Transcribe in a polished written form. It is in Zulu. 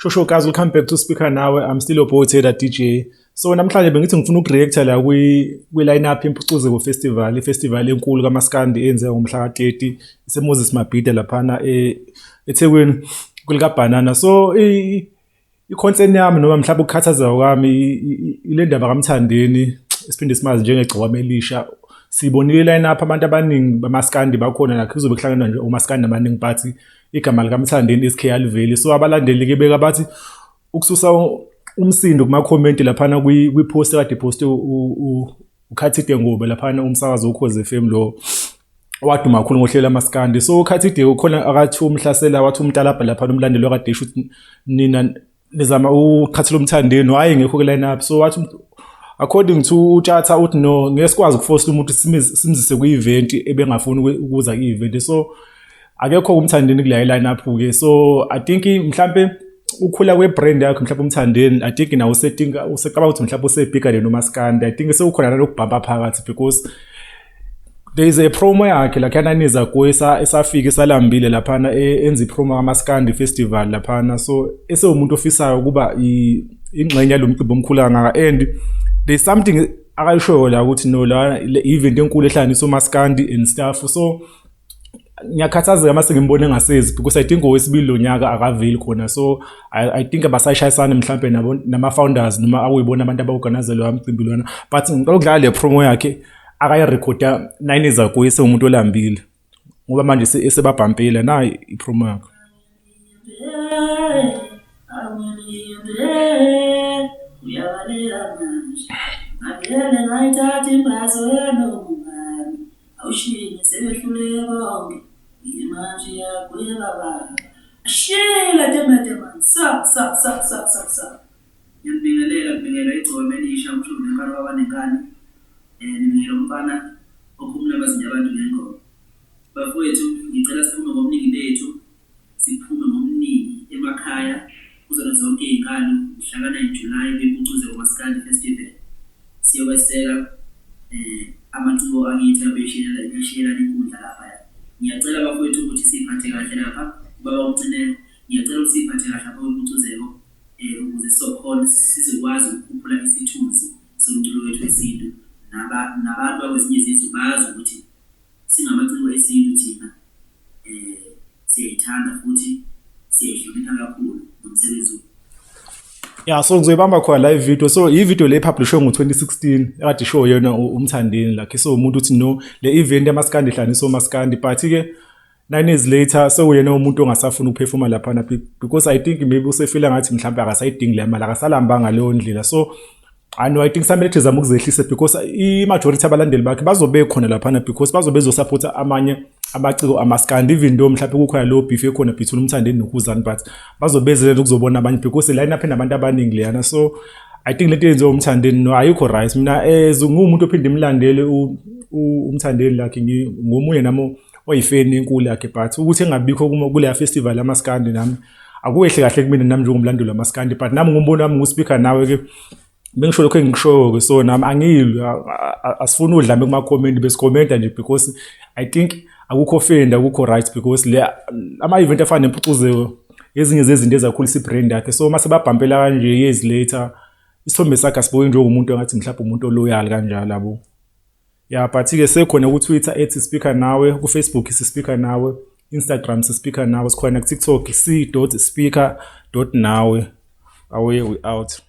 Shosho guys, welcome back to Speaker Nawe. I'm still your boy Taylor DJ. So namhlanje bengithi ngifuna ukureacta la kwi-line up impucuzeko festival, ifestival enkulu kaMaskandi eyenziwa ngomhla ka-30 iseMoses Mabhida laphana eThekwini kulika Banana. So i-concern yami noma mhlawumbe ukukhathaza kwami ile ndaba kaMthandeni esiphinde simazi njengegciwane elisha. Sibonile line up abantu abaningi bamaskandi bakhona la kuzobe kuhlanganwa nje umaskandi abaningi but igama likaMthandeni SK Aliveli. So abalandeli ke beka bathi ukususa umsindo kuma comment laphana kwi-post kade post uKhathide Ngube laphana umsakazo uKhoze FM lo waduma kakhulu ngohlela lamaskandi. So uKhathide ukhona akathi umhlasela wathi umntalabha laphana umlandeli wakade esho ukuthi nina nizama ukhathela uMthandeni hayi ngekho ke line up. So wathi according to uTshatha uthi no ngeke sikwazi ukuforce umuntu simzise ku-event ebengafuni ukuza ku-event. So akekho uMthandeni kule line up ke. So I think mhlambe ukhula kwebrand yakhe mhlawumbe uMthandeni I think nawo usecabanga ukuthi mhlawumbe usebigger than uMaskandi. I think sekukhona lokubhamba phakathi because there is a promo yakhe la kananiza kuye esafika esalambile laphana enza ipromo kaMaskandi festival laphana. So esewumuntu ofisayo kuba ingxenye yalomcimbi omkhulu kangaka and there's something akayishoyo la ukuthi no la event enkulu ehlanganisa uMaskandi and stuff. So ngiyakhathazeka mase ngimbone ngasezi because I think owesibili lo nyaka akaveli khona. So I think abasayishayisana mhlambe nabo nama founders noma awuyibona abantu abaorganize lo mcimbi lona but ngicela ukudlala le promo yakhe akayirecorda 9 years ago esewumuntu olambile ngoba manje esebabhampela na ipromo yakhe. Ngibingelela igcome elisha umshini enkalo wabanekani ngibingelela umfana okhuluma bazinye abantu ngengoma bafowethu ngicela siphume ngomningi bethu siphume ngomningi emakhaya kuzona zonke izinkalo mhla ka-9 July bempucuze uMaskandi Festival siyobesela amathubo angithi abeshela inkundla lapha. Ngiyacela bafowethu ukuthi siphathe kahle lapha baba umcine ngiyacela ukuthi siphathe kahle lapha bempucuzeko ukuze sokhona sizokwazi ukukhuphula isithunzi somculo wethu wesintu nabantu abakwezinye izizwe bazi ukuthi singamaciko esintu thina siyayithanda futhi siyayihlonipha kakhulu nomsebenzi. Yeah, so ngizoyibamba khona live video. So i-video le publishwe ngo-2016 ekade show yona uMthandeni lakhe. So umuntu uthi no le event yamaskandi ehlanganisa uMaskandi but ke 9 years later so yena umuntu ongasafuna ukuperforma laphana because I think maybe usefila ngathi mhlawumbe akasayidingi le mali akasalambanga leyo ndlela. So I think samele thizama ukuzehlisa because i-majority abalandeli bakhe bazobe khona laphana because bazobe bezosupporta amanye amaciko amaskandi even though mhlawumbe kukhona lo beef ekhona between uMthandeni noKhuzani but bazobezelela ukuzobona abanye because line up enabantu abaningi leyana. So I think lento yenziwa uMthandeni no ayikho right. Mina ngumuntu ophinde imlandele uMthandeni lakhe ngomunye nami oyifeni enkulu yakhe but ukuthi engabikho kule festival yamaskandi nami akuwehle kahle kumina nami njengomlandeli wamaskandi but nami ngombono wami nguSpeaker Nawe ke bengisho lokho engisho so nami angilwi asifuna udlame kuma comment besikomenta nje because I think akukho offend akukho right because le ama event afana nempucuzeko ezinye zezinto ezakhulisa ibrand yakhe. So mase babhampela kanje years later isithombe sakhe asiboye njengomuntu ongathi mhlawumbe umuntu oloyal kanjalo labo. Yeah, but ke sekhona ku Twitter @Speaker Nawe, ku Facebook Speaker Nawe, Instagram Speaker Nawe, sikhona ku TikTok c.speaker.nawe. Away we out.